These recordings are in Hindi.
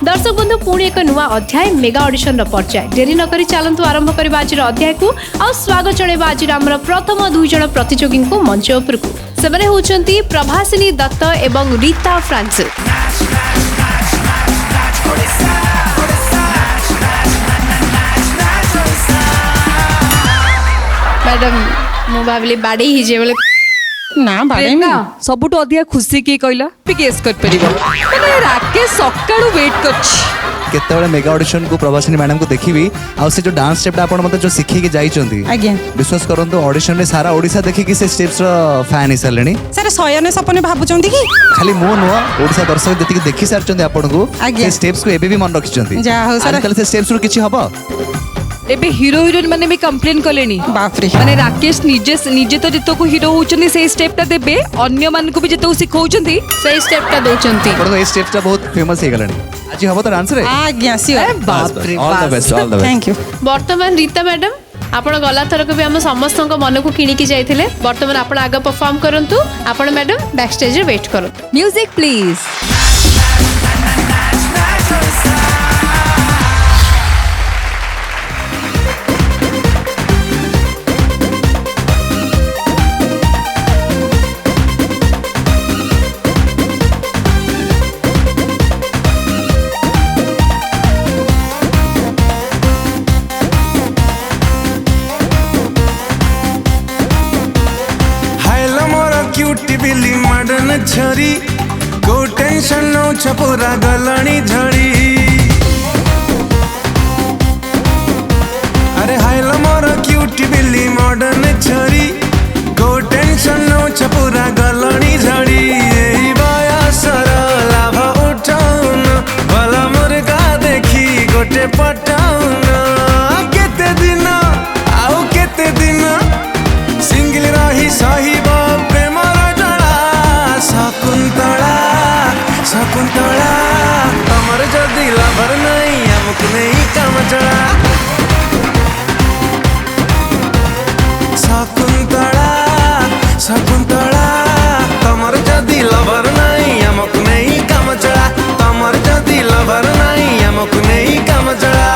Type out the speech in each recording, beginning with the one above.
दर्शक बंधु पुणी एक नुआ अध्याय मेगा ऑडिशन पर्याय डेरी नकरी चलतु आरंभ करबा आज अध्याय को आ स्वागत जणेबा आज आमर प्रथम दुई जण प्रतियोगी को मंच उपरकू सेमाने होउचंती प्रभासिनी दत्त एवं रीता फ्रांसिस। मैडम मु भाविली बाड़ी ही जे बोले ना बाड़े सबुठ अधिक खुशी किए कहला गेस कर परिबो माने राकेश सकाळू वेट करछि केतेबेले मेगा ऑडिशन को प्रभासिनी मैडम को देखिबी आ से जो डांस स्टेप आपण मते जो सिखी के जाइचंती आज्ञा विश्वास करंतु ऑडिशन रे सारा ओडिसा देखि कि से स्टेप्स रो फैन हिसलेनी सर सयने सपने भाबुचंती कि खाली मो नो ओडिसा दर्शक जति देखि सारचंती आपण को आज्ञा। से स्टेप्स को एबे भी मन रखिचंती जा हो सर आजकल से स्टेप्स रो किछि हबो एबे हीरो हीरोइन माने भी कंप्लेन कलेनी बाप रे माने राकेश निजे तो जितो को हीरो होचनी से स्टेप ता देबे अन्य मान को भी जितो सिखौचंती से स्टेप ता दोचंती आपण ए स्टेप्स ता बहुत फेमस हे गलानी आज हबो तो डांस रे आज्ञा सियोर बाप रे all the best thank you. वर्तमान रीता मैडम आपण गला थरक भी हम समस्त मन को किणी की जाइथिले वर्तमान आपण आगे परफॉर्म करंतु आपण मैडम बैक स्टेज रे वेट करो म्यूजिक प्लीज। बिली मडन झरी को टेंशन नो छपुरा गलणी झड़ी अरे हाइलो मोर क्यूटी बिली मडन झरी को टेंशन नो छपुरा गलणी झड़ी एही बयसर लाभ उठाउन भला मुर्गा देखी गोटे पटाउन केते दिन आउ केते दिन सिंगल रही सही शकुंतला तमर जदि लभर नहीं अमुक नहीं काम चला शकुंतला तमर जदि लभर नहीं अमुक नहीं काम चला तमर जदि लभर नहीं अमुक नहीं काम चला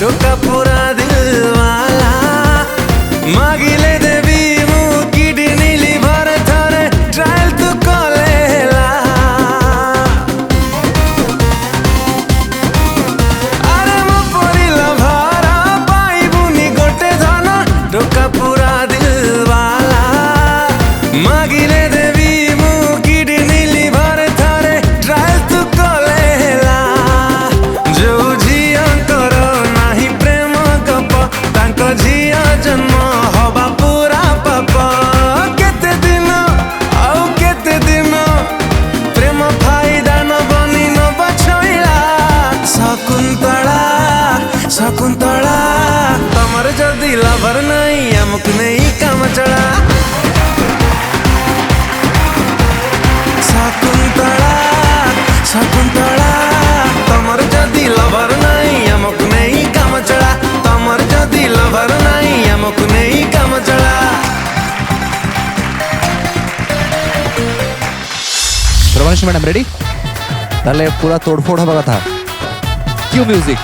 टोका पूरा दिल वाला मागिले देवी मु किडनी लिवर थरे ट्रायल तू कलेला अरे मो परिला भारा पाइबुनी गोटे धन टोका पूरा दिल वाला मागिले देवी मु किडनी लिवर थरे ट्रायल तू कलेला जो झिया जन्म हवा पूरा पापा केते दिन आउ केते दिन प्रेम फायदा न बनी न बछइला शकुंतला तमर जदि लभर नहीं अमुक नहीं काम चला शकुंतला तमर जदि लभर नहीं अमुक नहीं काम चला तमर जदि लभर नहीं अमुक नहीं काम चला। प्रभासिनी मैडम रेडी ताले पूरा तोड़फोड़ हवा कथा क्यों म्यूजिक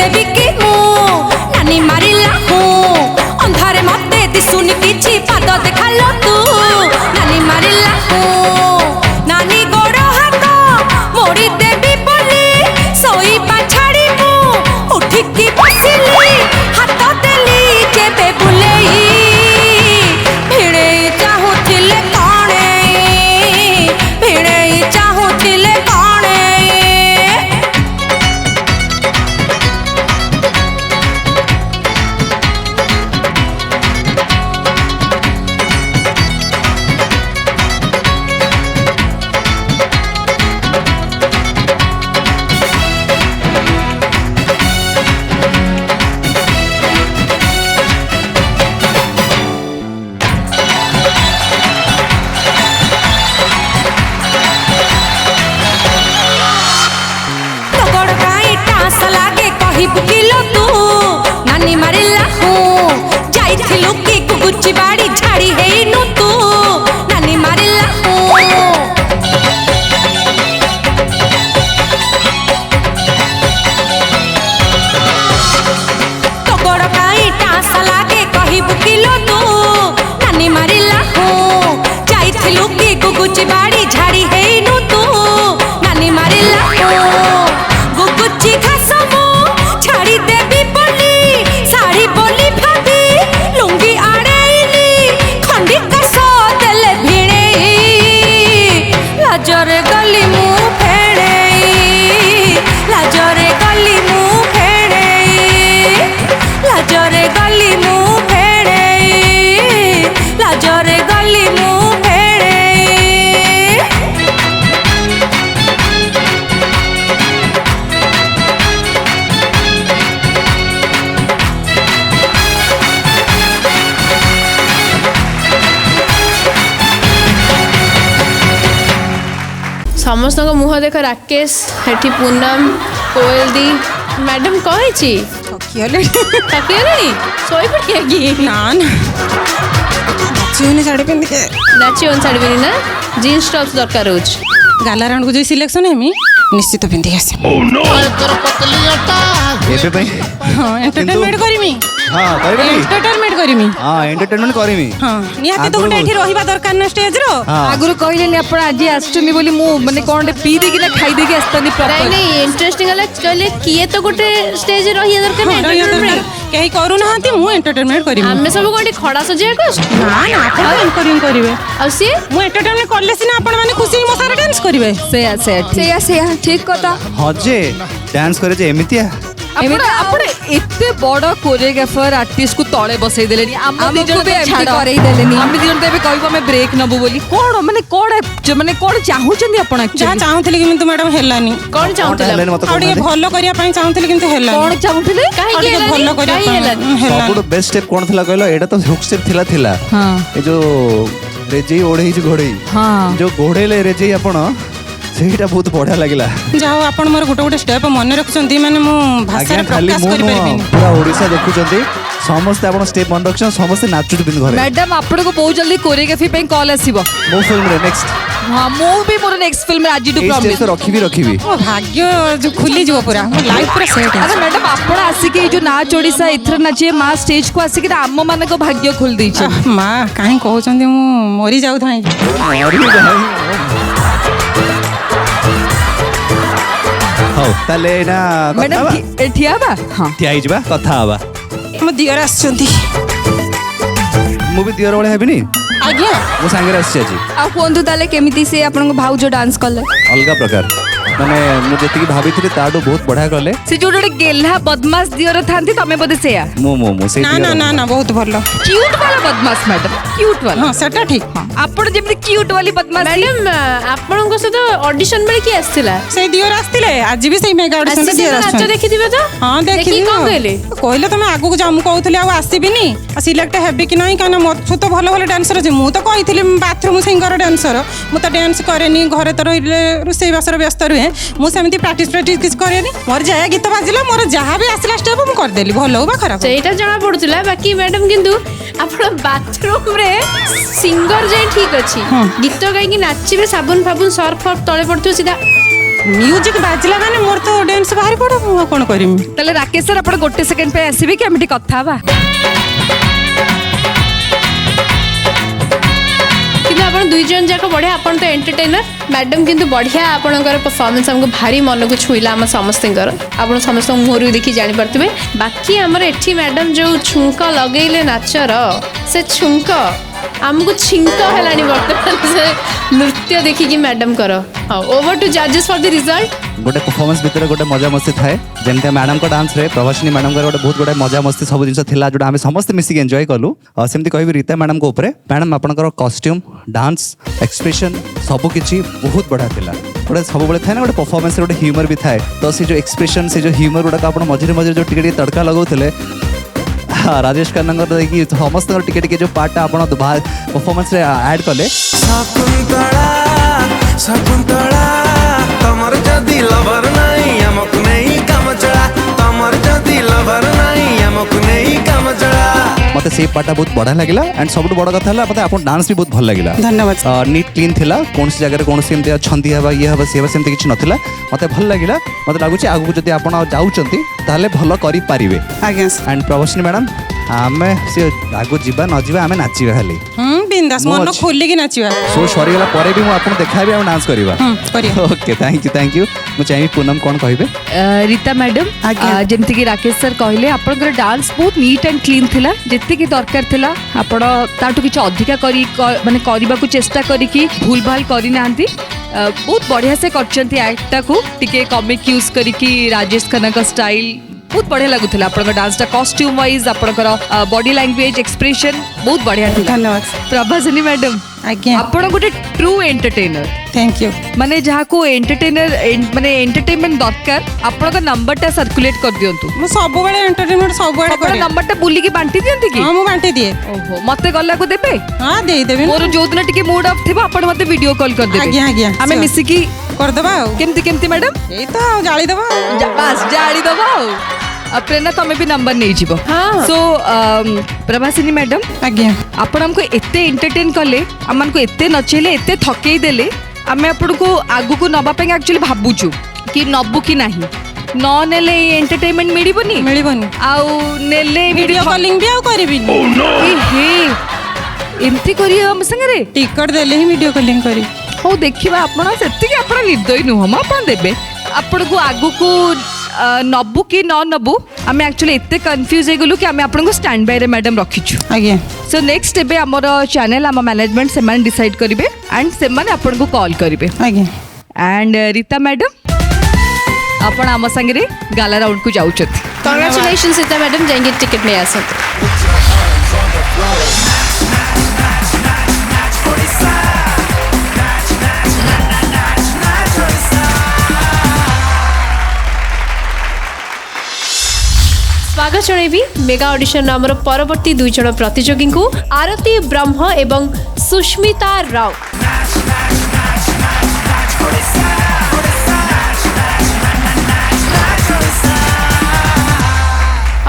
देवी की मु नानी मारिला हूँ अंधारे मते दिसुनी किछि पाद देखालो तू नानी मारिला हूँ नानी गोड़ हाथ मोड़ी देवी बोली सोईबा छाड़ी मु उठिकी बसिली हाथ देली जेबे बुलेई भिड़े चाहूथिले कणे भिड़े चाहूथिले कणे बुकिलो तू नानी मारिला हूँ जाइथिलु की गुगुची बाड़ी झाड़ी हेइनु तू नानी मारिला हूँ तो गोड़ काई टांस लागे कही बुकिलो तू नानी मारिला हूँ जाइथिलु की गुगुची बाड़ी झाड़ी हेइनु तू नानी मारिला हूँ गुगुची घास छाड़ी देवी बोली साड़ी बोली भाभी लुंगी आड़ेली खंडी कस देले भिड़े लाजरे गली मु फेड़े लाजरे गली मु फेड़े लाजरे गली मु फेड़े लाजरे गली मु फेड़े समस्त मुह देख राकेश हेठी पूनम कोयल दी मैडम कही थकिगले सोई पड़िया कि ना ना नाचियोने साड़ी पिंध के नाचियोन साड़ी पिंधि ना जीन्स टॉप्स दरकार होच गाला राउंड को जो सिलेक्शन है मी निश्चित पिंधि आसे एबे पई हां एंटरटेनमेंट करिमी हां करबी एंटरटेनमेंट करिमी हां एंटरटेनमेंट करबी हां निहाती तो गोटे एठी रहिबा दरकार ना स्टेज रो आगुरु कहलेनी आपण आज आछुनी बोली मु माने कोन पी देकी ना खाई देकी आस्तनी प्रॉपर नहीं इंटरेस्टिंग वाला कहले किए तो गोटे स्टेज रहिया दरकार ना एंटरटेनमेंट कहीं करू नाहाती मु एंटरटेनमेंट करिमी हमें सब कोठी खड़ा सजिया को ना ना आपण एंकरिंग करिवे आ सी मु एंटरटेनमेंट करले सिना आपण माने खुशी मो सारे डांस करिवे से ठीक कथा हाँ जे डांस करे जे एमितिया आपड़े एते बड़ कोरियोग्राफर आर्टिस्ट को तळे बसई देलेनी हम दी जण बे छाड़ करई देलेनी हम दी जण बे कहबो हम ब्रेक नबो बोली कोन माने कोन चाहू चंदी आपण जा चाहूथले कि किंतु मैडम हेलानी कौन चाहूतला आउडी भलो करिया पई चाहूथले किंतु हेलानी कोन चाहूथले काहे के भलो करिया पई हेलानी सबुठ बेस्ट स्टेप कोन थिला कहलो एटा तो हुक स्टेप थिला हां ए जो रेजई ओढेई जो घोड़ेई हां जो घोड़ेले रेजई आपण सेटा बहुत बढ़िया लागला जाओ आपण मोर गोटे गोटे स्टेप मन रखछंती माने मु भाषा रे प्रकाश करि परबिनी पूरा ओडिसा देखुचंती समस्त आपण स्टेप मन रखछन समस्त नाचुट बिन घरे मैडम आपण को बहुत जल्दी कोरियोग्राफी पे कॉल आसीबो मो फिल्म रे नेक्स्ट हां मो भी मोर नेक्स्ट फिल्म आज टू प्रॉमिस तो रखिबी ओ भाग्य जो खुली जो पूरा मो लाइफ पूरा सेट है अरे मैडम आपण आसी के जो नाच ओडिसा इथर नाचे मा स्टेज को आसी के आम मन को भाग्य खोल दै छ मां काहे कहउचंती मु मरी जाउ थाई हौ ताले ना मैडम ठिया बा हां ठिया हिजबा कथा हबा मो दियर आछंती मु भी दियर वाले हेबिनी आज्ञा मो सांगे आसी अछि आ कोंतु ताले केमिति से आपण को भाउ जो डांस करले अलगा प्रकार माने मु जेतिकी भाबिथिले ताडो बहुत बढ़िया करले से जो गेल्हा बदमाश दियर थांती तमे बदे सेया मो से ना ना ना ना बहुत भलो क्यूट वाला बदमाश मैडम क्यूट वाला हां सेटा ठीक आपण जेमि क्यूट वाली बदमाश मैडम आपण को से ऑडिशन बेले की आस्थिला से दियर आस्थिले आज भी सेही मेगा ऑडिशन से दियर नाच देखिथिबे तो हां देखि कोन कहले कहले तमे आगु को जामु कहउथले आ आसीबिनी आ सिलेक्ट हेबे कि नाही काना मोर छु तो भलो भलो डांसर जे मु तो कहिथिले बाथरूम सिंगर डांसर मु तो डांस करेनी घरे तो रहिले रुसई बासर व्यस्त रहे मु सेमती प्रैक्टिस किस करेनी मोर जाया गीत बाजिला मोर जहां भी आसला स्टेप मु कर देली भलो बा खराब सेटा जणा पडुतला बाकी मैडम किंतु आपण बाथरूम रे सिंगर जे ठीक अछि गीत गाई कि नाचिबे साबुन फाबुन सर्फ फर्फ तळे पड़तो सीधा म्यूजिक बाजिला माने मोर तो डांस बाहर पड़ो मु कोन करिम ताले राकेश सर आपण गोटे सेकंड पे आसीबे कि हम कथा हवा किंतु आपण दुई जन जाक बढ़िया आपण तो एंटरटेनर मैडम किंतु बढ़िया आपणकर परफॉर्मेंस हमको भारी मन को छुईला हम समस्तर आप समस्त मुहर देखी जानी पारे बाकी आमर एठी मैडम जो छुंक लगेले नाचर से छुंक आमको छिंक है बर्तमान से नृत्य देखिकी मैडम कर हाँ ओवर टू जजेस फॉर द रिजल्ट गोटे परफॉर्मेंस भितर गोटे मजा मस्ती थाए जमती मैडम को डांस रे प्रभासिनी मैडम गोटे बहुत गोटे मजा मस्ती सब जिन था जोटा आम समस्त मिसिक एंजॉय कलु सेमती कह रीता मैडम को ऊपर मैडम आपंकर कॉस्ट्यूम डांस एक्सप्रेशन सबकि बहुत बढ़िया था गोटे सब बड़े थाए ना गोटे परफॉर्मेंस गोटे ह्यूमर भी थाए तो से जो एक्सप्रेशन से जो ह्यूमर गुड़ाक आप मझे मझे जो टिके तड़का लगाते राजेश खन्ना देखिए समस्त टिके जो पार्ट आप परफॉर्मेंस ऐड कले शकुंतला शकुंतला तमर जदि लवर नहीं हमक नहीं काम चला तमर जदि लवर नहीं हमक नहीं काम चला मत से पार्टा बहुत बढ़िया लगे एंड सब बड़ कथा है मतलब आप डांस भी बहुत भल लगे धन्यवाद नीट क्लीन थिला कौन सी जगह कौन सी छंदी हवा ये हवा सी हवा सेमती किसी नथिला मत भल लगे मत लगुच आगु जब आप जाऊँगी ताले भल करि पारिबे आज्ञा एंड प्रभासिनी मैडम आमे से आगु जीवा न जीवा आमे नाचिबा खाली बिंदास मन खोली की नाचिबा सो सरी गला परे भी मु आपन देखाबी हम डांस करबा करिया ओके थैंक यू मु चाहि पूनम कोन कहबे रीता मैडम जेमती कि राकेश सर कहले आपनकर डांस बहुत नीट एंड क्लीन थिला जेते कि दरकार थिला आपण ताटू किछ अधिका करी माने करबा को चेष्टा करी कि भूल भाल करी नांती बहुत बढ़िया से करचंती एक्टा को टिके कॉमिक यूज करी कि राजेश खन्ना का स्टाइल बहुत बढ़िया लगुला आपन डांसटा कॉस्ट्यूम वाइज आपनकर बॉडी लैंग्वेज एक्सप्रेशन बहुत बढ़िया थी धन्यवाद प्रभासिनी मैडम आज्ञा आपण गोटे ट्रू एंटरटेनर थैंक यू माने जहाँ को एंटरटेनर माने एंटरटेनमेंट दरकार आपन नंबर टा सर्कुलेट कर दियंतु मु सब बड़े एंटरटेनमेंट सब बड़े आपन नंबर टा बुली की बांटी दियंती कि हां मु बांटी दिए ओहो मते गल्ला को देबे हां देई देबे मोर जो दिन टिके मूड ऑफ थिबा आपन मते वीडियो कॉल कर देबे आज्ञा हमें मिसी की कर देबा केमती मैडम एई तो जाली देबा बस जाड़ी दबा प्रेरणा तमें भी नंबर नहीं जीवो हाँ। सो प्रभासिनी मैडम आज्ञा आपण हमको एते एंटरटेन कले आम को एते नचेले एते थकई देले आमे आपण को आगु को नबा पे एक्चुअली भाबुछु कि नबु कि नाही न नेले एंटरटेनमेंट मिलिबनी मिलिबनी आउ नेले वीडियो कॉलिंग भी आउ करबिनी ए हे एमती करी हम संगरे टिकट देले ही वीडियो कॉलिंग करी हो देखिबा आपण सेति कि आपण निर्दयी नु हम आपण देबे आपण को आगु को नबु कि न नबु आम एक्चुअली एते कंफ्यूज हो गलु कि आम आपन को स्टैंड बाय रे मैडम रखिछु आज्ञा सो नेक्स्ट एबे हमर चैनल हम मैनेजमेंट से मान डिसाइड करिवे एंड से मान आपन को कॉल करिवे आज्ञा एंड रीता मैडम आपन आम संगे रे गाला राउंड को जाउछत कांग्रेचुलेशंस रीता मैडम जाएंगे टिकट में आसत स्वागत जनइबी मेगा ऑडिशन नामर परवर्ती दुई जन प्रतियोगी को आरती ब्रह्म एवं सुष्मिता राव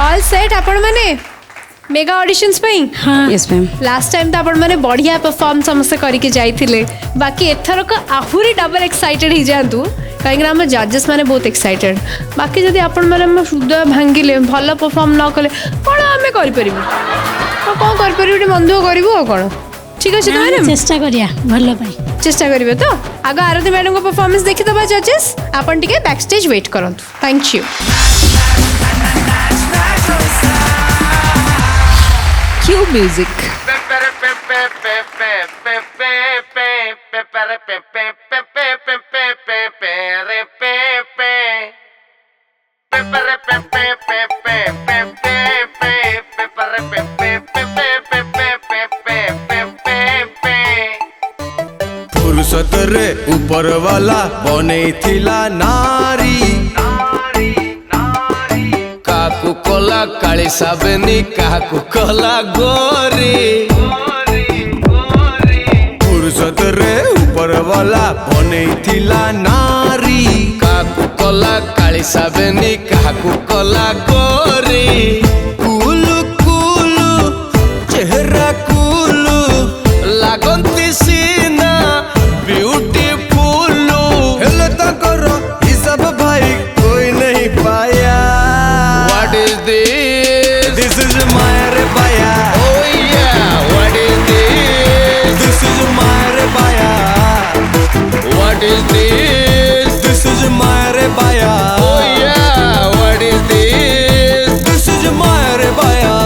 ऑल सेट आपण माने मेगा ऑडिशंस पई हाँ यस मैम लास्ट टाइम तो आपण माने बढ़िया परफॉर्म समस्त करके जाइथिले बाकी एथरक आहुरी डबल एक्साइटेड ही जांतु कहीं आम जजेस मैंने बहुत एक्साइटेड बाकी जब आपण मैंने हृदय भांगिले भल परफॉर्म न कले कौन आम कर कौन कर मन दुख करूँ कौन ठीक अच्छे मैडम चेष्टा करिया भल पाई चेष्टा करेंगे तो आग आरती मैडम को परफॉर्मेंस देखीदबा जजेस आपन टिके बैक स्टेज वेट करंतु थैंक यू क्यू म्यूजिक फुर्सत रे ऊपर वाला बने थिला नारी काकू कोला काली साबनी काकू कोला गोरी फुर्सत रे ऊपर वाला बने थिला नारी काकू कोला काली साबनी काकू कोला गोरी कुलु कुलु चेहरा कुलु लागंती सीना ब्यूटीफुल हेले ताकर is this? This is my rebaya. Oh yeah, what is this? This is my rebaya. What is this? This is my rebaya. Oh yeah, what is this? This is my rebaya.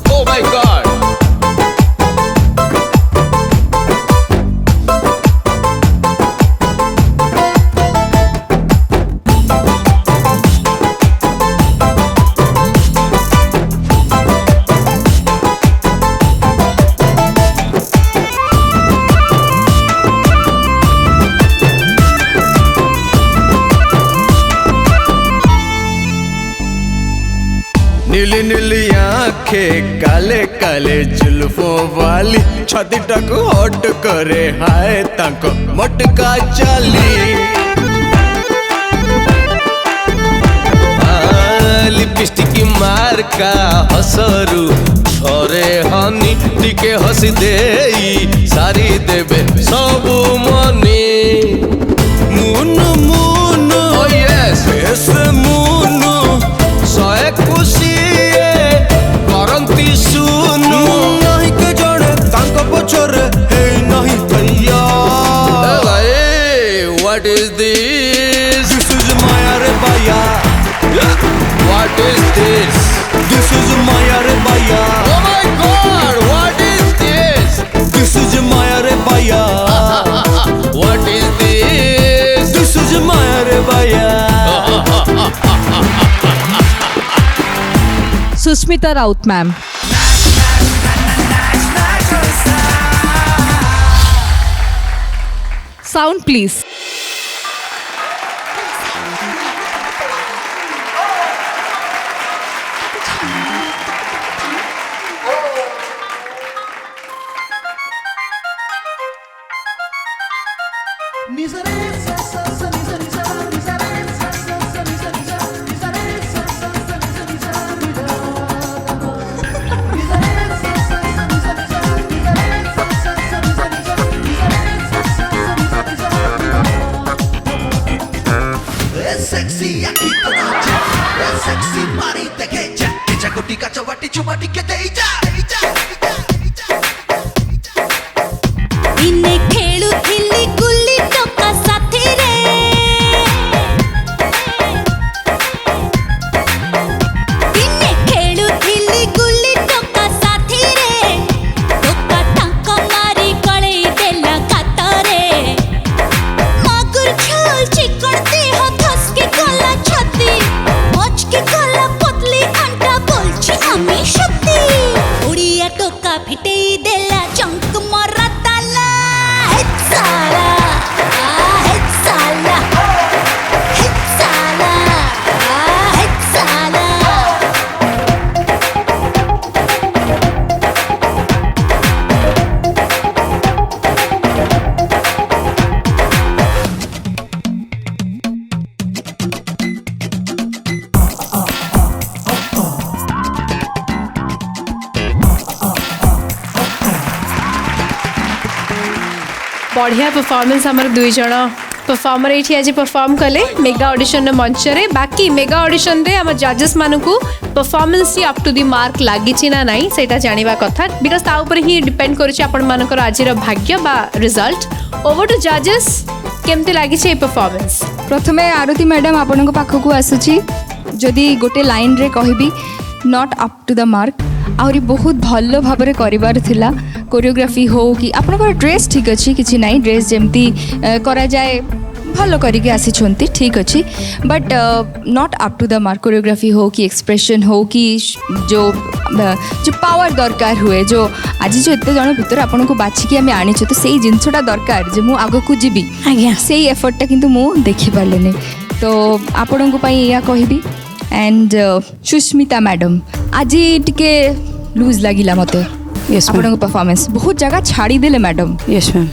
Oh my god. नीली नीली आंखें काले काले जुल्फों वाली छाती टक हॉट करे हाय ताको मटका चाली लिपस्टिक मार्का हसरू छरे हनी टिके हसी देई सारी देबे सबु मनी मुन मुन Oh yes, फेस मुन सए खुशी करंती सुनु नहीं के जड़े तांको पछरे हे नहीं थैया What is this? This is my rebaya. What is this? This is my rebaya. Oh my god, what is this? This is my rebaya. What is this? This is my rebaya. Sushmita Raut ma'am sound please Sexy aquí con noche, sexy mari te que ya gotica chavati chumati que te ya. ଦିନେ ଖେଳୁଥିଲି ଗୁଲି ଟକା ସାଥିରେ ଦିନେ ଖେଳୁଥିଲି ଗୁଲି ଟକା ସାଥିରେ ଟକା ତାଙ୍କ ମାରି ଗଳେଇ ଦେଲା କାତରେ ମାଗୁର ଝୋଲ ଚିକଣ ଦେହ ଧସକି ଗଲା ଛାତି ମଚକି ଗଲା ପତଲି ଅଣ୍ଟା ବୋଲଛି আমি শক্তি উড়িয়া টোকা ফিটেই দেলা চঙ্ক মরা তালা হেসালা হেসালা হেসালা হেসালা बढ़िया परफॉर्मेंस आमर दुई जण परफॉर्मर ये आज परफॉर्म कले मेगा ऑडिशन मंच रे बाकी मेगा ऑडिशन रे आम जजेस मानकू performance up to the mark लागी ना नहीं सेटा जानिबा कथा बिकॉज ता ऊपर ही डिपेंड करूची आपण मानकर आजिर भाग्य बा रिजल्ट ओवर टू जजेस केमते लागी छे परफॉर्मेंस प्रथमे आरती मैडम आपण पाखक आसुची जदि गोटे लाइन रे कहबी not up to the mark आहरी बहुत भल भाव में कर कोरियोग्राफी हो कि आपनकर ड्रेस ठीक अच्छी किसी ना ड्रेस जमती करा जाए भल करके आसी ठीक अच्छी but not up to the mark choreography हो कि एक्सप्रेशन हो कि जो जो पावर दरकार हुए जो आज जो एत जन भितर आपन को बाछिकी आम आनी तो से जिनसटा दरकार जे मु आग को जीवी से एफर्टा किंतु मु देखि पारलेनी तो आपण को या कहबी एंड सुष्मिता मैडम आज टिके लूज लगिला मते Yes, ma'am. आपण परफॉर्मेंस बहुत जगह छाड़ी देले मैडम यस मैम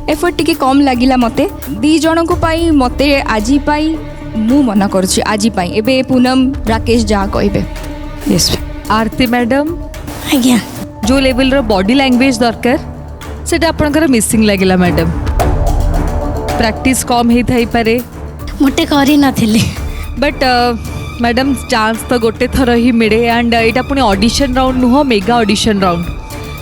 एफर्ट टिके कम लगिला मते दी जन को पाई मते आजी पाई मु मना करछि आजी पाई एबे पूनम राकेश जा कहबे यस आरती मैडम आज्ञा जो लेवल रो बॉडी लैंग्वेज दरकार सेटा आपनकर मिसिंग लागिला मैडम प्रैक्टिस कम हे थाई पारे मोटे करी नथिली बट मैडम चांस तो गोटे थर ही मिले एंड यहाँ पुणी ऑडिशन राउंड नुह मेगा ऑडिशन राउंड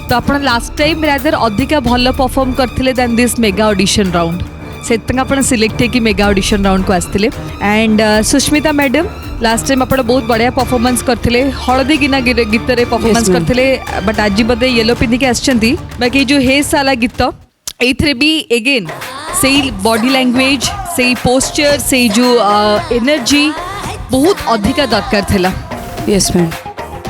तो आप लास्ट टाइम रादर अधिका भल परफॉर्म करथिले then this mega audition round से आप सिलेक्ट है कि मेगा ऑडिशन राउंड को आसते and Sushmita madam last time आप बहुत बढ़िया परफॉर्मेंस करते हलदी गिना गीत रे परफॉर्मेंस करते बट आज बोधे येलो पिंधिकी आसछंती बाकी जो हे साला गीत एथरे भी एगेन से बॉडी लैंग्वेज से पोस्चर से जो एनर्जी बहुत अधिका दरकार थिला। Yes ma'am.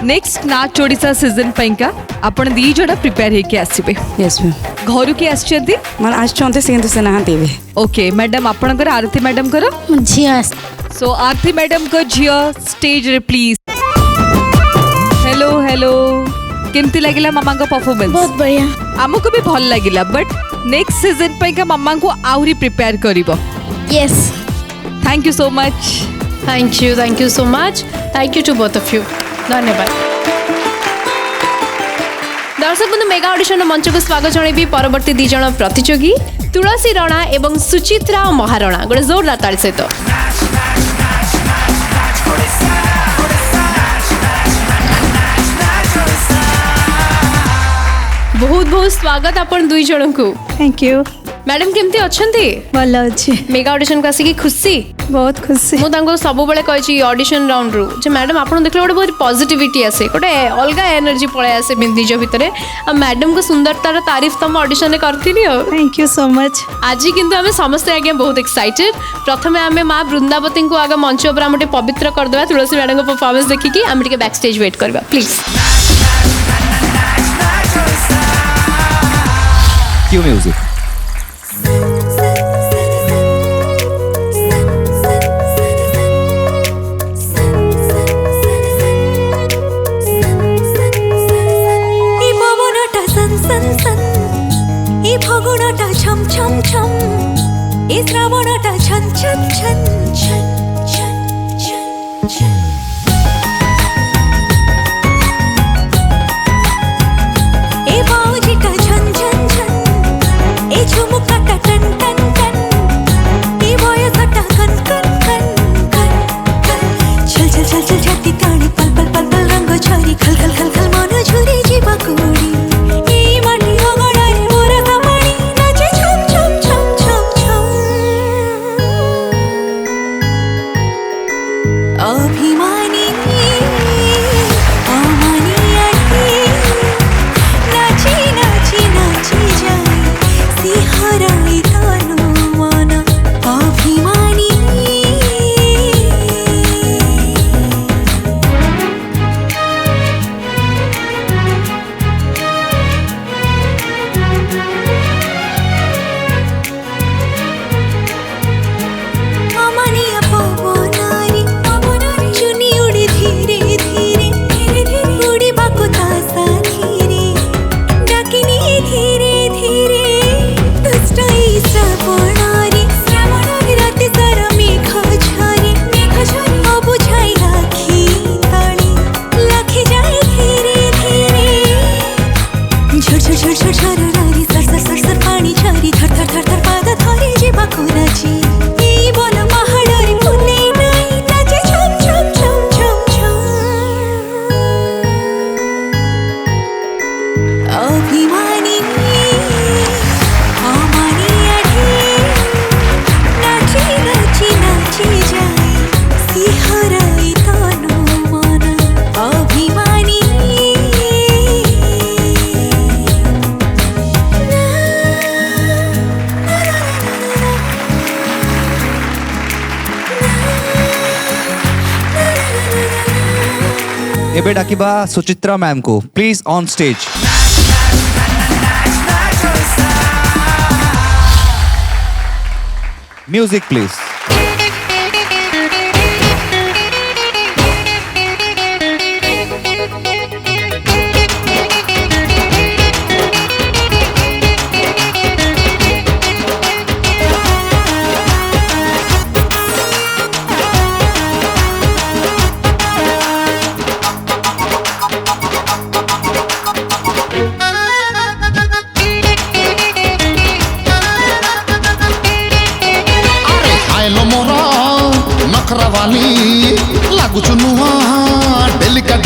नेक्स्ट नाच ओडिशा सीजन पैंका आपण दी जोड़ा प्रिपेयर होके आसीबे। Yes ma'am. घरु के आछंती मन आछंती सेंत से ना देबे। ओके मैडम आपनकर आरती मैडम करो झिया सो आरती मैडम को झियो स्टेज रे प्लीज। हेलो हेलो केमती लागिला मामा को परफॉर्मेंस? बहुत बढ़िया। हमको भी भल लागिला बट नेक्स्ट सीजन पैंका मामा को आउरी प्रिपेयर करिवो। Yes thank you so much. Thank you so much. Thank you to both of you. धन्यवाद। दर्शक बंधु मेगा ऑडिशन मंच को स्वागत जणाइबी परवर्ती दी जण प्रतियोगी तुलसी राणा एवं सुचित्रा महाराणा गोटे जोरदार ताली सहित। बहुत बहुत स्वागत आपण दुई जण को। थैंक यू मैडम केमती अछंती? भल अच्छे। मेगा ऑडिशन को आसिकी खुशी? बहुत खुशी। मु तांको सब बेले कहि ऑडिशन राउंड रु जे मैडम आपण देखले गोटे बहुत पॉजिटिविटी आसे गोटे अलग एनर्जी पळे आसे निज भितरे आ मैडम को सुंदरतार तारीफ तुम ऑडिशन रे करथिली हो। Thank you so much. आज किंतु आमे समस्त आगे बहुत एक्साइटेड। प्रथमे आमे मां वृंदावती को आगे मंच ऊपर आमे पवित्र कर देबा तुलसी मैडम को परफॉर्मेंस देखिकी आमे टिके बैक स्टेज वेट करबा प्लीज। Cue music. फगुणटा छम छम छम ए श्रावणटा छन छन छन छन छन छन छन ए बाऊजीटा छन छन छन ए झुमुकाटा टन टन टन ए वयसटा कन कन कन कन कन चल चल चल चल छाती ताणी पल पल पल पल रंग छरी खल खल खल खल मन झुरी जीवा कुड़ी ए माटी अगड़ारे मोरा कमाणी नाचे छम छम छम छम छम अभिमानी अमानी आठी नाची नाची नाची जाई सिहराई तनु मन अभिमानी अमानिया पवनारी चुनी उड़ी धीरे धीरे उड़ी बाकुता साथीरे डाकिनी धीरे धीरे दुष्टाई श्रावणारी राति सारा मेघ झरी अबुझाई राखी ताली लाखी जाए धीरे धीरे झर झर झर झर झर रारी सर सर सर सर पानी झरी थर थर थर थर पाद धरी जीवा कुनाची ए बोल महाडरी फुले नाही नाचे छम छम छम छम छम अभिमानी अमानी आठी नाची नाची नाची जाई सिहराई तनु मन अभिमानी एबे डाकिबा सुचित्रा मैम को please on stage. Music please.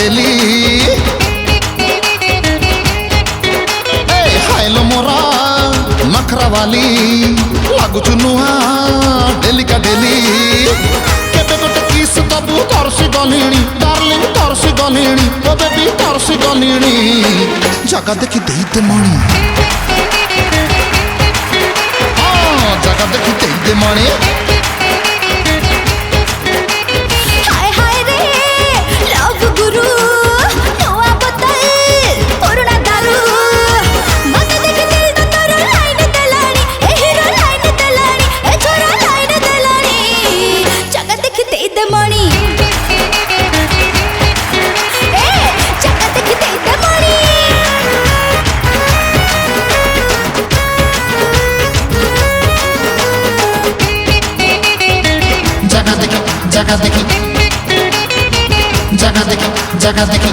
Daily high-low मोरा नखरा वाली लागुचु नुआ डेली का डेली केते गोटे किस दबु तरसी गलिणी डार्लिंग तरसी गलिणी ओ बेबी तरसी गलिणी जगह देखी देते मणि जगह देखी देते मणि हाय हाय रे लव गुरु नवा बोतल पुराना दारू मत देख दिल तो तोर लाइन दलानी ए हीरो लाइन दलानी ए छोरा लाइन दलानी जगह देखी दे मणि ए जगह देखी दे मणि जगह देखी जगह देखी जगह देखी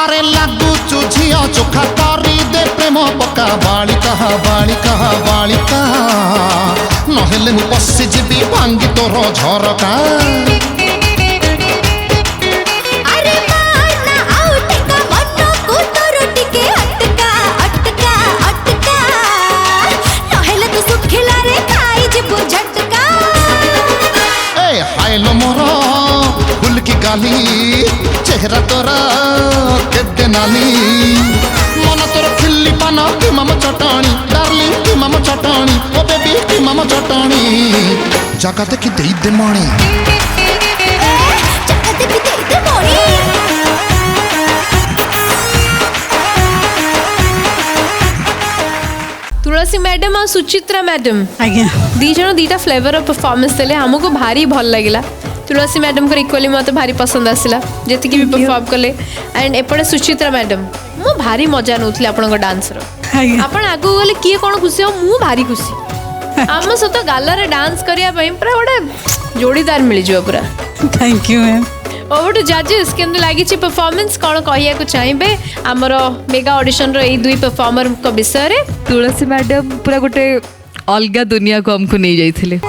अरे लागू चुझिया चोखा तारी दे प्रेम पका बालिका बालिका बालिका नहेले मु पशि जीवी भांगी तोर झरका अरे मारना आउटका मन्नो को तोर टिके अटका अटका अटका नहेले तू सुखिला रे खाई जिबु झटका ए हाइलो मोरा फूल की गाली चेहरा तोरा केते नाली मन तोर खिल्ली पाना की मामा चटाणी डार्लिंग की मामा चटाणी ओ बेबी की मामा चटाणी जगह देखी दे मणि जगह देखी दे मणि तुलसी मैडम और सुचित्रा मैडम आज्ञा दी जन दीटा फ्लेवर परफॉर्मेंस देले हमको भारी भल लगिला तुलसी मैडम को इक्वली मत भारी पसंद आसला जति भी परफॉर्म कले एंड एपटे सुचित्रा मैडम मु भारी मजा नउथले आपन डांस रो आज्ञा आपन आगु गले किए कोन खुशी हो मु भारी खुशी आम सत गाला रे डांस करिया पई पूरा गोटे जोड़ीदार मिल जो पूरा thank you ma'am over to जजेस केमते लागी परफॉर्मेंस कौन कहिया को चाहिए आमर मेगा ऑडिशन रो ए दुई परफॉर्मर को विषय रे तुलसी मैडम पूरा गोटे अलगा दुनिया को हमको नहीं जाइथिले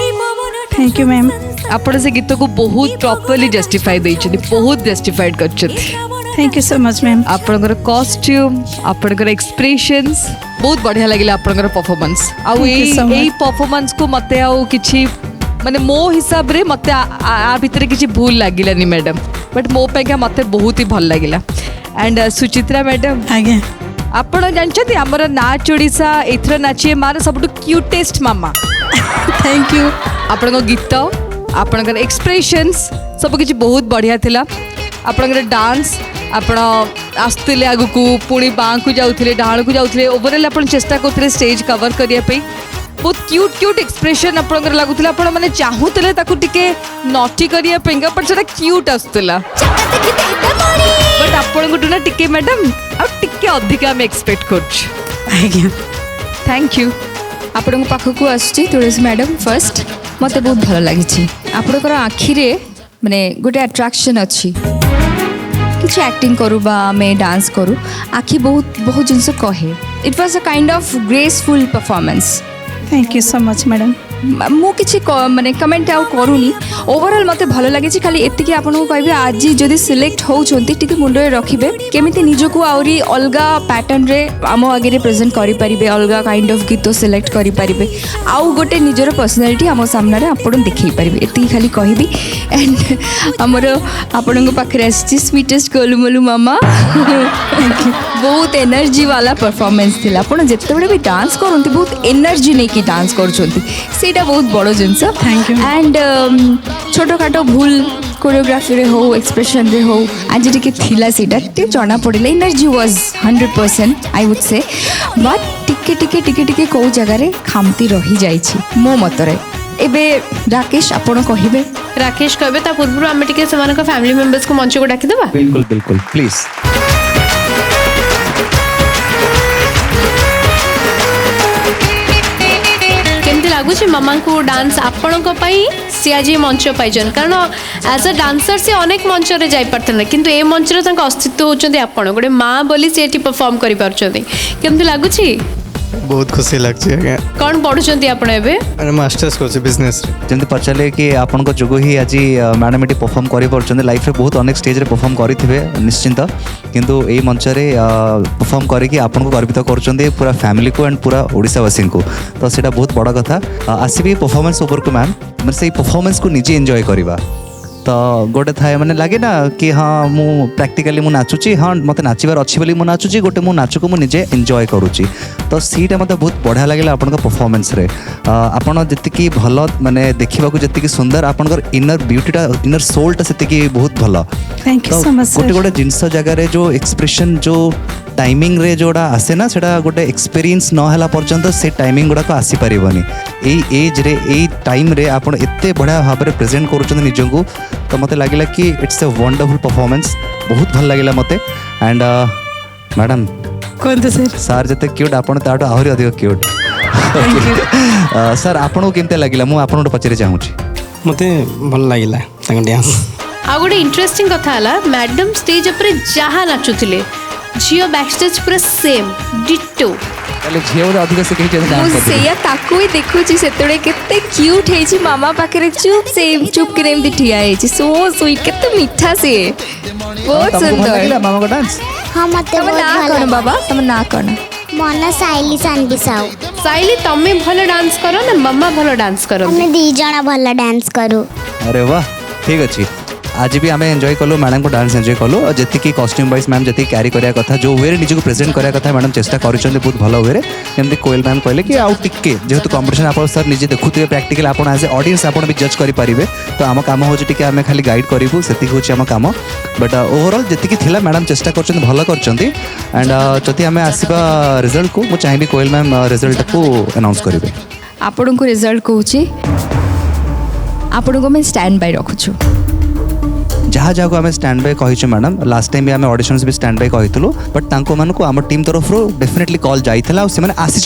थैंक यू मैम आपण से गीत को बहुत प्रॉपर्ली जस्टिफाई देइछथि बहुत जस्टिफाइड करछथि thank you so much ma'am आपणकर कॉस्ट्यूम आपणकर एक्सप्रेशंस बहुत बढ़िया लगिला आपणकर परफॉर्मेंस आ Thank you so much. एई परफॉर्मेंस को मते आउ किछि माने मो हिसाब रे मते आ भितर किछि भूल लागिलानी मैडम बट मो पे मते बहुत ही भल लागिला एंड सुचित्रा मैडम आज्ञा आपण जानछथि हमर नाच ओडिसा एथर नाचिए मार सबटु क्यूटेस्ट मामा थैंक यू आपणको गीत आपणकर एक्सप्रेशंस सब किछि बहुत बढ़िया थिला आपणकर डांस आपण आसुले आगु पुणी बाँ को जाऊे डाण को जाऊे ओवरऑल आप चेष्टा करते स्टेज कवर करने बहुत क्यूट क्यूट एक्सप्रेशन आपंकर लगुला आपण मैंने चाहूले टे नटी करने बट से क्यूट आसूला बट आपन ना टिके मैडम आगे अधिका आम एक्सपेक्ट कर थैंक यू आपण पाखक आसुची तुलसी मैडम फर्स्ट मते बहुत भल लगी आपणकर आखिरे माने गोटे अट्रैक्शन अच्छी किसी एक्टिंग करूँ बा आमे डांस करूँ आखि बहुत बहुत जिनस कहे it was a kind of graceful performance thank you so much madam मु किसी माने कमेंट आउ करूनी ओवरऑल मते भल लगी खाली एतिकी आपको कहबे आज जदि सिलेक्ट होउछंती टिके मुंडे रखिबे केमिति निजको आउरी अलगा पैटर्न रे आम आगे प्रेजेंट करि परिबे अलगा काइंड ऑफ गीत सिलेक्ट करि परिबे आउ गोटे निजर पर्सनालिटी आम सामने आपन देखै परिबे एतिकी खाली कहबी एंड हमर आपन पाखरे आछि स्वीटेस्ट गोलुमोलू मामा बहुत एनर्जी वाला परफॉर्मेंस थिला आपन जेते बडे भी डांस करंती बहुत एनर्जी नै कि डांस करछंती सेटा बहुत बड़ जिनस Thank you. एंड छोटो खाटो भूल कोरियोग्राफी रे हो एक्सप्रेशन रे हो आज टिके थिला सेटा टिके जना पड़िला energy was 100% I would say but टिके टिके टिके टिके को जगह रे खामती रही जाइछि मो मतरे एबे राकेश आपण कहिबे राकेश कहबे ता पूर्व आम टिके समान का फैमिली मेंबर्स को मंच को डाकी देबा बिल्कुल बिल्कुल प्लीज केमती लगुच मामा को डांस आपण सी आज मंच पाइजन कारण एज अ डांसर से अनेक मंच रे जाई पारथले किंतु ए मंच रे तांका अस्तित्व होचंदी आपण गोटे माँ बोली से परफॉर्म करि पारछंदी केमती लगुच बहुत खुशी लगछि आज्ञा कौन पढ़ुଛନ୍ତି ଆପଣ ଏବେ? मास्टर्स कर बिजनेस जमी पचारे कि आपण जो ही आज मैडम ये परफॉर्म कर लाइफ रे बहुत अनेक स्टेज रे परफॉर्म करेंगे निश्चिंत किंतु यही मंच रे परफॉर्म करके आपन को गर्वित कर पूरा फैमिली को एंड पूरा ओडिशावासी को तो सेटा बहुत बड़ा कथा आसबी परफॉर्मेंस ऊपर को मैम मैं से परफॉर्मेंस को निजे एंजॉय करवा तो गोटे थाए मैंने लगे ना कि हाँ मु प्रैक्टिकली मु नाचुची हाँ मत नाचबार अच्छी बोली मु नाचुची गोटे मु नाच को मु निजे एंजॉय करुच्ची तो सीटा मत बहुत बढ़िया लगे आपन परफॉर्मेंस रे आपन जी भल माने देखा जी सुंदर आपन इनर ब्यूटीटा इनर सोलटा से बहुत भल थैंक यू सो मच गोटे गोटे जिनस जगार जो एक्सप्रेशन जो टाइमिंग रे जोड़ा आसे ना सेटा गोटे एक्सपीरियंस न होला पर्यंत से टाइमिंग गुड़ाक आसी पारिबनी एई एज रे एई टाइम रे आपण एते बढ़िया भाव में प्रेजेंट करूछन निजंगु तो मते लागिला कि इट्स अ वंडरफुल परफॉर्मेंस बहुत भल लागिला मते एंड मैडम कौन सर सर जते क्यूट आपण ताटो आहुरी अधिक क्यूट सर आपण को केमते लागिला मु आपण को पचरे चाहूची मते भल लागिला तांग डांस आ गोटे इंटरेस्टिंग कथा हला मैडम स्टेज ऊपर जहा नाचुथिले झियो बैक स्टेज पूरा सेम डिटो ताले झियो रे अधिक से कहि जे डांस करते सेया ताकू ही देखुची सेतळे केते क्यूट हेची मामा पाखरे चुप करे एमती ठिया हेची सो स्वीट केते मीठा से बहुत सुंदर मामा को डांस हाँ मते तम ना कौन बाबा तम ना कौन मन साइली सानबी साउ साइली तमे भलो डांस करो ना मम्मा भलो डांस करो हमें दी जणा भल डांस करू अरे वाह ठीक अच्छी आज भी आम एंजॉय कलु मैडम को डांस एंजॉय कलु और जी कॉस्ट्यूम वाइज मैम जी क्यारी करा कथा जो वे निजी को प्रेजेंट करा कथा मैडम चेष्टा कर बहुत भल वे जमी कोयल मैम कहले कि आउ टिके जेहेतु कंपटीशन आप सर निजे देखुए प्रैक्टिकल आप एज ए ऑडियंस आप भी जज करेंगे तो आम कम हो आम खाली गाइड करूँ से हूँ कम बट ओवरऑल जी थिला मैडम चेष्टा कर भल कर एंड जदि आम आसवा रिजल्ट को मुझे चाहिए कोयल मैम रिजल्ट को अनाउंस करेंगे आपण को रिजल्ट कहूँ आपण को मैं स्टैंड बाय रखुछु जहाँ जहाँ को आम स्टैंड बाय कही मैडम लास्ट टाइम भी आम ऑडिशंस भी स्टैंड बाय कहूँ बट मानक आम टीम तरफ डेफिनेटली कॉल जाइला आसी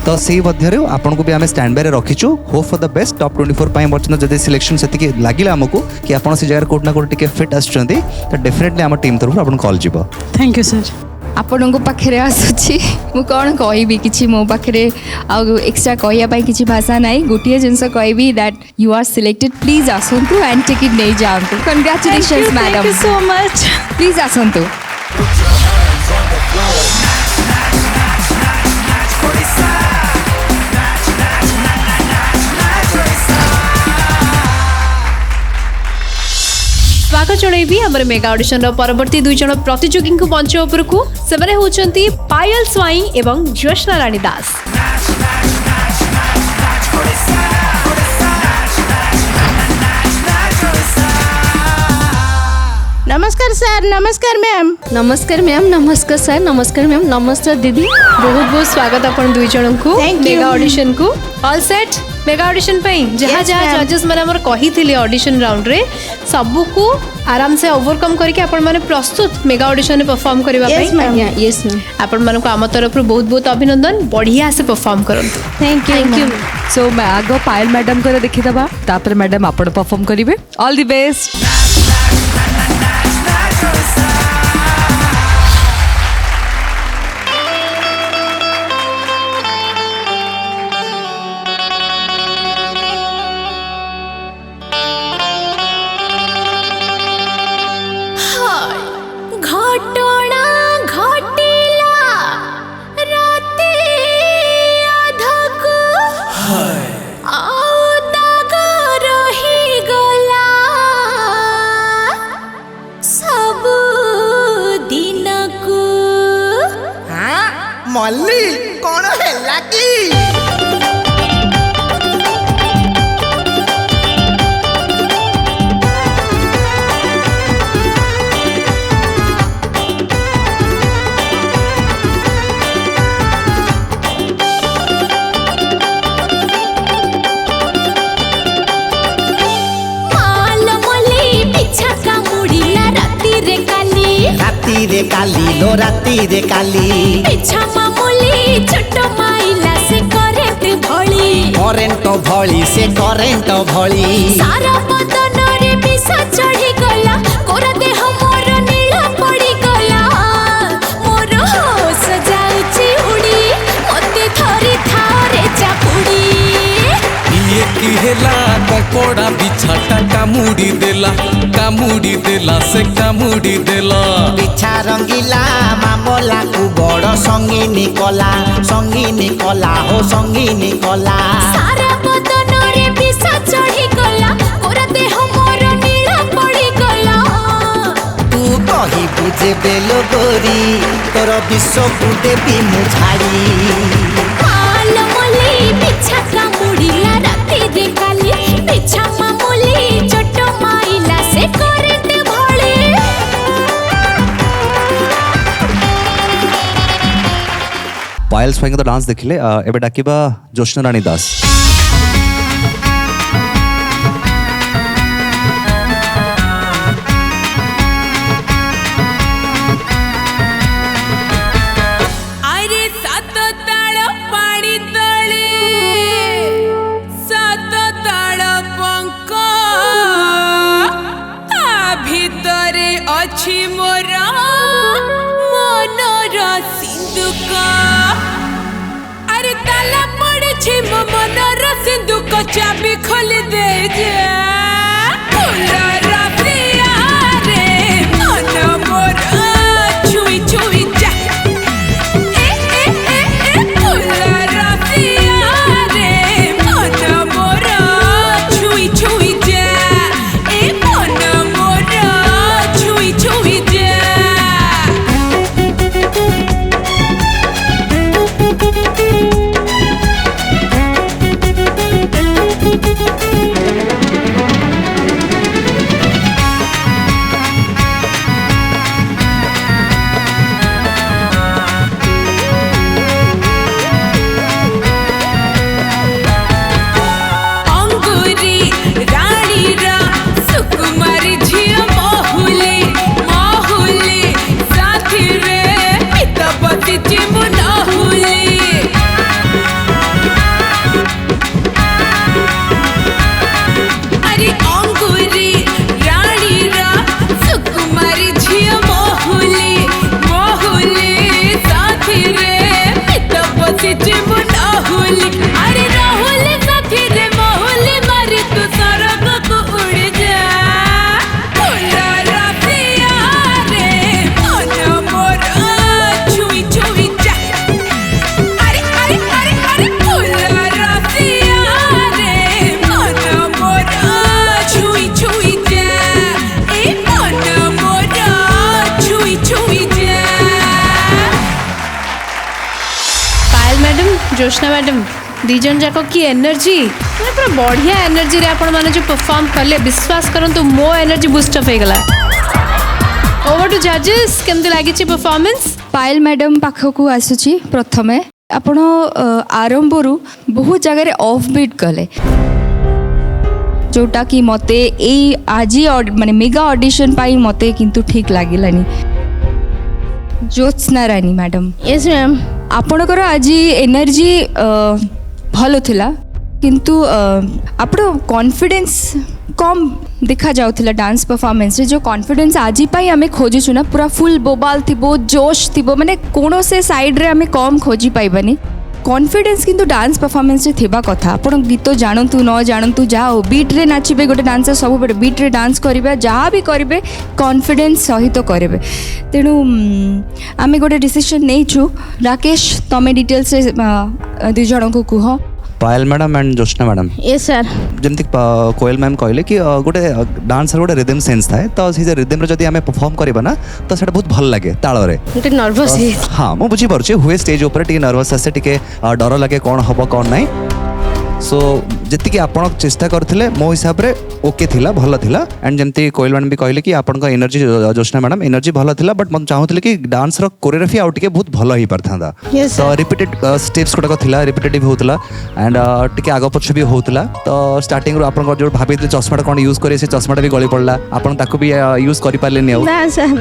तो से आपन को भी आम स्टैंड बाय रखीचु hope for the best top 24 पर्यटन जब सिलेक्शन से लगे आमको कि आप जगह कोटना कोट फिट आसुँच तो डेफिनेटली आम टीम तरफ आप कॉल जीव थैंक यू सर आपण को पाखे आसूची मु कौन कहबी किछि मो पाखे आ एक्स्ट्रा कहया किछि भाषा नाही गोटिए जिनस कहबी that you are selected please आसंतु एंड टिकट नहीं जांतु congratulations madam thank you so much please आसंतु स्वागत जनइबी हमर मेगा ऑडिशन रो परवर्ती दुई जण प्रतियोगी को मंच ऊपर को सेबरे होचंती पायल स्वाई एवं ज्योत्स्ना रानी दास नमस्कार सर नमस्कार मैम नमस्कार मैम नमस्कार सर नमस्कार मैम नमस्कार दीदी बहुत बहुत स्वागत अपन दुई जण को Thank you. मेगा ऑडिशन को ऑल सेट मेगा ऑडिशन पे जहाँ Yes, जहाँ ma'am. जजेस मैंने हमर कही थिले ऑडिशन राउंड रे सबू को आराम से ओवरकम करके अपन माने प्रस्तुत मेगा ऑडिशन में परफॉर्म करबा Yes, पे ma'am. यस मैम अपन मन को आम तरफ बहुत बहुत अभिनंदन बढ़िया से परफॉर्म करंतु थैंक यू सो मैं आग पायल मैडम को देखिदबा तापर मैडम आपण परफॉर्म करिवे ऑल द बेस्ट घटना घटिला राते अधको आउ दाग रही गला सब दिन को मल्ली कौन है की माल मली पिछा का मुड़िला राती रे काली लो राती रे काली पिछा मामूली छोट माइला से करेंट भली से करेंट भली सारा बदन रे विष चढ़ी गला कोरा देह मोर नीला पड़ी गला मोर होश जाउची उड़ी मते थरी थारे पोड़ा बिछाटा कामुड़ी देला से कामुड़ी देला पिछा रंगीला मामला कु बड़ संगीनी कला हो संगीनी कला सारा बदନରେ ବିଷ ଚଢ଼ି ଗଲା ଗୋରା ଦେହ ମୋର ନୀଳ ପଡ଼ି ଗଲା तू कही बुझे बेलो गोरी तोर विश्व को देवी मुझाड़ी माल मली बिछा कामुड़िला राती रे काली बिछा मामूली चोट माइला से करंट भळे पायल स्वाई तो डांस देखिले एबे डाकिबा ज्योत्स्ना रानी दास अरे सात ताळ पाणी तळे सात ताळ पंक ता भितरे अछि मोर मनर सिंधुक अरे ताला पड़े मो मनर सिंधुक चाबी खोल दे जा फुलर प्रिया रे मन मोर छुई छुई जा फुलर प्रिया रे मन मोर छुई छुई जा मन मोर छुई छुई जा अंगूरी रानी रा सुकुमारी झिया मोहुली मोहुली साथी रे पितपति चिमुनाहुली अरे अंगूरी रानी रा सुकुमारी झिया मोहुली मोहुली साथी रे पितपति चिमुनाहुली अरे राहुल साथी रे मोहुली मारी तू सरग को उड़ जा फुलर प्रिया रे मन मोर छुई छुई जा अरे अरे अरे अरे फुलर प्रिया रे मन मोर छुई छुई जा मन मोर छुई छुई जा पायल मैडम ज्योत्स्ना मैडम दी जन जाक की एनर्जी मतलब पूरा बढ़िया एनर्जी रे आपण माने जो परफॉर्म करले विश्वास करंतु मो एनर्जी बूस्ट अप हो गला ओवर टू जजेस केमती लागी छि परफॉर्मेंस पायल मैडम पाखकू आसुची प्रथमे आपण आरंभरू बहुत जगह ऑफ बीट कले जोटा कि मते ए आज माने मेगा ऑडिशन पाई मते किंतु ठीक लागिलानी ज्योत्स्ना रानी मैडम यस मैम आपणकर आज एनर्जी भलो थिला किंतु आपण कॉन्फिडेंस कम देखा जाउथिला डांस परफॉर्मेंस रे जो कॉन्फिडेंस आज पाई आमे खोजुछु ना पूरा फुल बोबाल थिबो जोश थिबो माने कोनो से साइड रे आमे कम खोजी पाइबानी कॉन्फिडेंस किंतु डांस परफॉर्मेंस रे थिबा कथा आपण गीत जानतु न जानतु जाओ बीट रे नाचिबे गोटे डांसर सब बेटे बीट रे डांस करिबे जहाँ भी करिबे कॉन्फिडेंस सहित करिबे तेणु आमे गोटे डिसीजन नेइछु राकेश तमे डिटेल्स रे दुई जण को कुह Payal madam and Jyotsna madam yes sir जमती कोयल मैम कहले कि गोटे डांसर गोटे रिदम सेंस थाए तो से रिदम रे जदी हमें परफॉर्म करबा ना तो सेटा बहुत भल लागे ताल रे गोटे नर्वस हाँ मु बुझी परछे हुए स्टेज ऊपर टिके नर्वस आसे टिके डर लगे कौन हबो कौन नहीं सो जी आप चेष्टा करते मो हिसाब से ओके थिला भल थिला एंड जमती कोयल मैडम भी कहले कि आपन एनर्जी ज्योत्स्ना मैडम एनर्जी भल थिला बट मैं चाहूली कि डांस रो कोरियोग्राफी आउ टिके बहुत भल ही पारथांदा तो रिपीटेड स्टेप्स गुड़ाक थिला रिपीटेटिव होतला एंड टिके आग पछ भी होतला तो स्टार्टिंग रो आपन जो भाबी चश्माटा कौन यूज करे से चश्माटा भी गली पड़ला आपन ताको भी यूज करि पारलेनी ना सर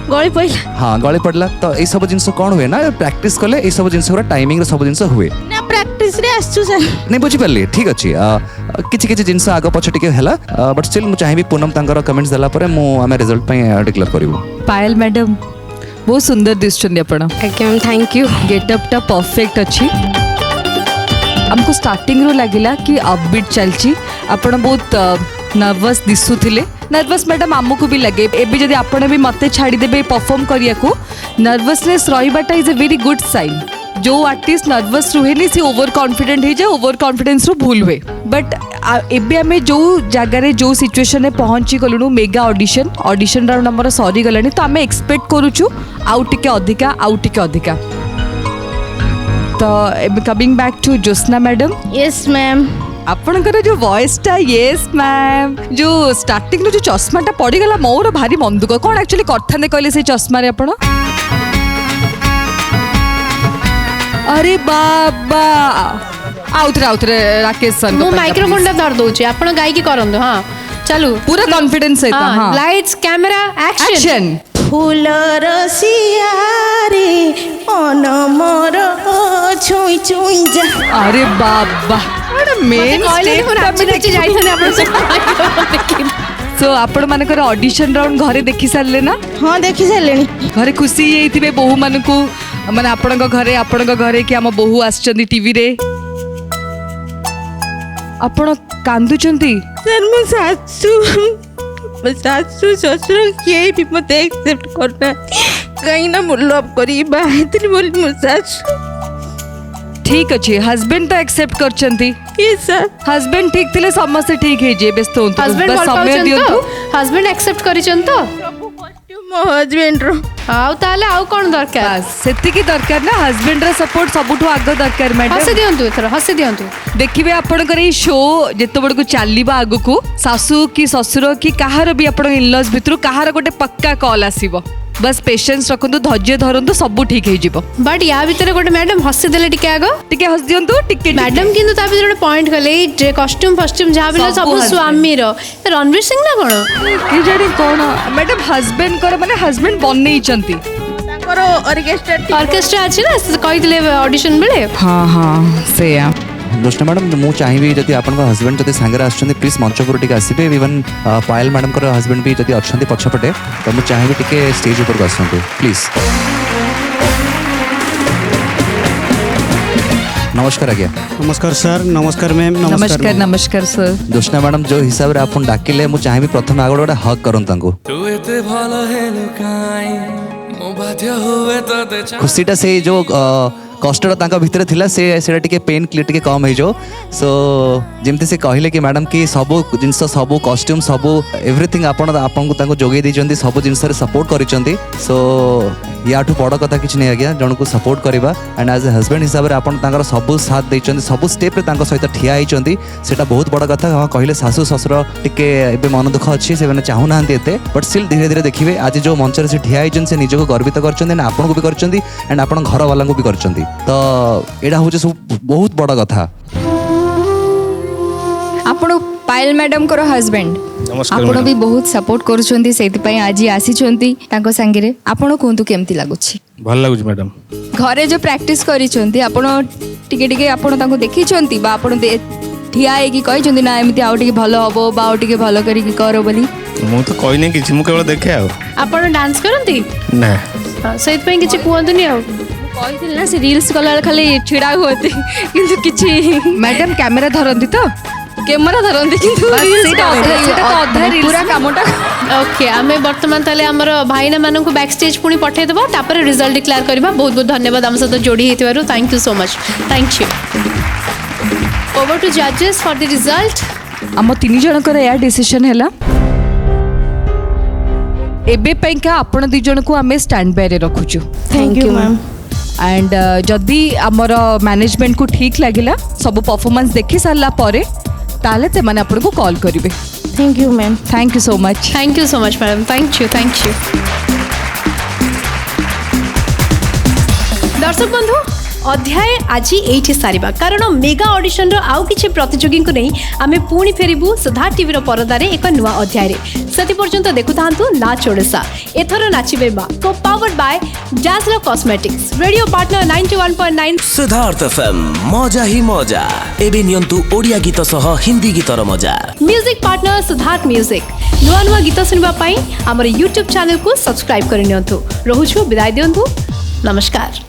गली पड़ला हाँ गली पड़ला तो ए सब जिंस कौन हुए ना प्रैक्टिस कले ए सब जिंस टाइमिंग रे सब जिंस हुए ना प्रैक्टिस रे आसछु सर नहीं बुझी पारली ठीक अछि किछि किछि जिंस आग पछ टिके हला बट स्टिल मु चाहेबी पूनम तांकर कमेंट्स देला परे मु आमे रिजल्ट पय डिक्लेयर करिवो पायल मैडम बहुत सुंदर दिसछन आपण मैम थैंक यू गेटअप टा परफेक्ट अछि हमको स्टार्टिंग रो लागिला कि अपबीट चलची ଆପଣ ବହୁତ ନର୍ଭସ୍ ଦିଶୁଥିଲେ ନର୍ଭସ୍ ମ୍ୟାଡ଼ାମ୍ ଆମକୁ ବି ଲାଗେ ଏବେ ଯଦି ଆପଣ ବି ମୋତେ ଛାଡ଼ିଦେବେ ପରଫର୍ମ କରିବାକୁ ନର୍ଭସନେସ୍ ରହିବାଟା is a very good sign जो आर्टिस्ट नर्वस रुहेनी सी ओवर कॉन्फिडेंट हो जाए ओवर कॉन्फिडेंस रू भूल हुए बट एबे आमे जो जगार जो सिचुएशन में पहुंची गलुनु मेगा ऑडिशन राउंड आमर सरी गलानी तो आमे एक्सपेक्ट करूछु आउ टिके अधिका तो एबे coming back to Jyotsna madam yes ma'am आपणकर जो वॉइस टा यस मैम जो स्टार्टिंग जो चश्माटा पड़गला मोर भारी मन दुख कौन एक्चुअली करथाने कहले से चश्मा रे आपण अरे बाबा आउथरे राकेश सर मु माइक्रोफोन टा धर दोची आपण गाई की करंदो हां चलू पूरा कॉन्फिडेंस है हां लाइट्स कैमरा एक्शन फूल रसिया रे मन मोर छुई छुई जा अरे बाबा मेन स्टेज जाइथने आपण सो आपण मानकर ऑडिशन राउंड घरे देखि सारले ना हाँ देखि सारलेनी घरे खुशी हेइथिबे बहु मानकू माने आपणक घरे कि आम बहु आछंती टीवी रे आपण कांदुचंती सर मो सासू ससुर किए भी मते एक्सेप्ट करना कहीं ना मु लव करी बाहर बोली मो सासू ठीक अच्छे हस्बैंड तो एक्सेप्ट करचंती यस सर हस्बैंड ठीक थिले समस्त ठीक हे जे व्यस्त होंतु हस्बैंड बस समय दियंतु हस्बैंड एक्सेप्ट करिचन तो मो हस्बैंड रो आउ ताले आउ कोन दरकार सेतिकी दरकार ना हस्बैंड रा सपोर्ट सबुठु आग दरकार मैडम हसे दियंतु देखिबे आपणकर ए शो जेतो बडकु चालीबा आगुकु सासू की ससुर की काहार भी आपण इनलॉज भितरु काहार गोटे पक्का कॉल आसीबो बस पेशेंस रखंतु धैर्य धरंतु सब ठीक हे जिवो बट या भीतर गोटे मैडम हसी देले टिके आगो टिके हस दियंतु टिके मैडम किंतु ता भीतर गोटे पॉइंट गले कॉस्ट्यूम जहा भी सब स्वामी रो रणवीर सिंह ना कोन की जानी कोन मैडम हस्बैंड कर माने हस्बैंड बननेई चंती ताकर ऑर्केस्ट्रा अछि ना कहि दिले ऑडिशन बेले हां सेया ज्योत्स्ना मैडम मु चाहिए जदि आपन हस्बैंड जदि सांगे आछन प्लीज मंच पर टिके आसीबे इवन पायल मैडम कर हस्बैंड भी जदि अछंती पछपटे तो मु चाहिए टिके स्टेज ऊपर आसंतु प्लीज नमस्कार आज्ञा नमस्कार सर नमस्कार मैम नमस्कार सर ज्योत्स्ना मैडम जो हिसाब रे आपन डाकिले मु चाहिए प्रथम आगो गोटे हक करन तांको तू एते भलो हे लुकाई मो बाध्य होवे तो दे खुशीटा से जो कष्ट भितर थिला से टिके पेन टिके कम हो सो जमती से कहले कि मैडम कि सबू जिनस सबू कॉस्ट्यूम सबू एवरीथिंग आपको जोगे देइचंती सबू जिनस रे सपोर्ट करिचंती सो याठू बड़ कथा किछ नहीं आज्ञा जन को सपोर्ट करवा एंड एज ए हस्बैंड हिसाब रे आपन तांकर सबू साथ देइचंती सबू स्टेप रे तांकर सहित ठिया होइचंती सेटा बहुत बड़ कथा हां कहले सासू ससुर टिके एबे मन दुख अछि से माने चाहू नांती एते बट स्टिल धीरे धीरे देखिबे आज जो मंच रे से ठिया होइचंती से निजको गर्वित करचंती एंड आपन को भी करचंती एंड आपन घर वाला को भी करचंती तो एडा होचे सब बहुत बड़ कथा आपण पायल मैडम को हस्बैंड आपण भी बहुत सपोर्ट करूछंती सेति पई आज आसीछंती तांको संगे आपण कोंतु केमती लागुछि भल लागुछि मैडम घरे जो प्रैक्टिस करिछंती आपण टिके टिके आपण तांको देखिछंती बा आपण ठिया है कि कहिछंती ना एमिति आउ टिके भलो हबो बा आउ टिके भलो करी कि करो बोली मु तो कहि नै किछि मु केवल देखे आ आपण डांस करंती ना सेति पई किछि कुहंतुनी आ कहिथिल ना से रील्स कला खाली छिडा होती किंतु किछि मैडम कैमरा धरंती तो कैमरा धरंती किंतु पूरा कामटा ओके आमे वर्तमान ताले हमर भाईना मानन को बैक स्टेज पुनी पठे देबो तापर रिजल्ट डिक्लेयर करबा बहुत बहुत धन्यवाद हम सहित जोड़ी हेतिबारु thank you so much thank you over to जजेस फॉर द रिजल्ट हम तीन जन कर या डिसीजन हैला एबे पैका आपण दि जन को हमें स्टैंड बाय रे रखुछु थैंक यू मैम एंड जदि आमर मैनेजमेंट को ठीक लगिला सब परफॉर्मेंस देखि सारला परे ताले से माने आपन को कॉल करिवे thank you ma'am thank you so much madam thank you दर्शक बंधु अध्याय आज एठी सारिबा कारण मेगा ऑडिशन रो आउ किछि प्रतियोगी को नहीं आमे पुणी फेरिबु सुधा टीवी रो परदारे एक नुवा अध्याय रे सती पर्यंत देखुथांतु नाच ओडिसा एथरो नाचिबे बा को पावर्ड बाय जाजलो cosmetics radio partner 91.9 Siddharth FM मजा ही मजा एबे नियंतु ओडिया गीत सह हिंदी गीतर मजा म्यूजिक पार्टनर सिद्धार्थ म्यूजिक नुवा नुवा गीत सुनबा पई हमर YouTube चैनल को सब्सक्राइब करि नियंतु रहुछु विदाय दियंतु नमस्कार।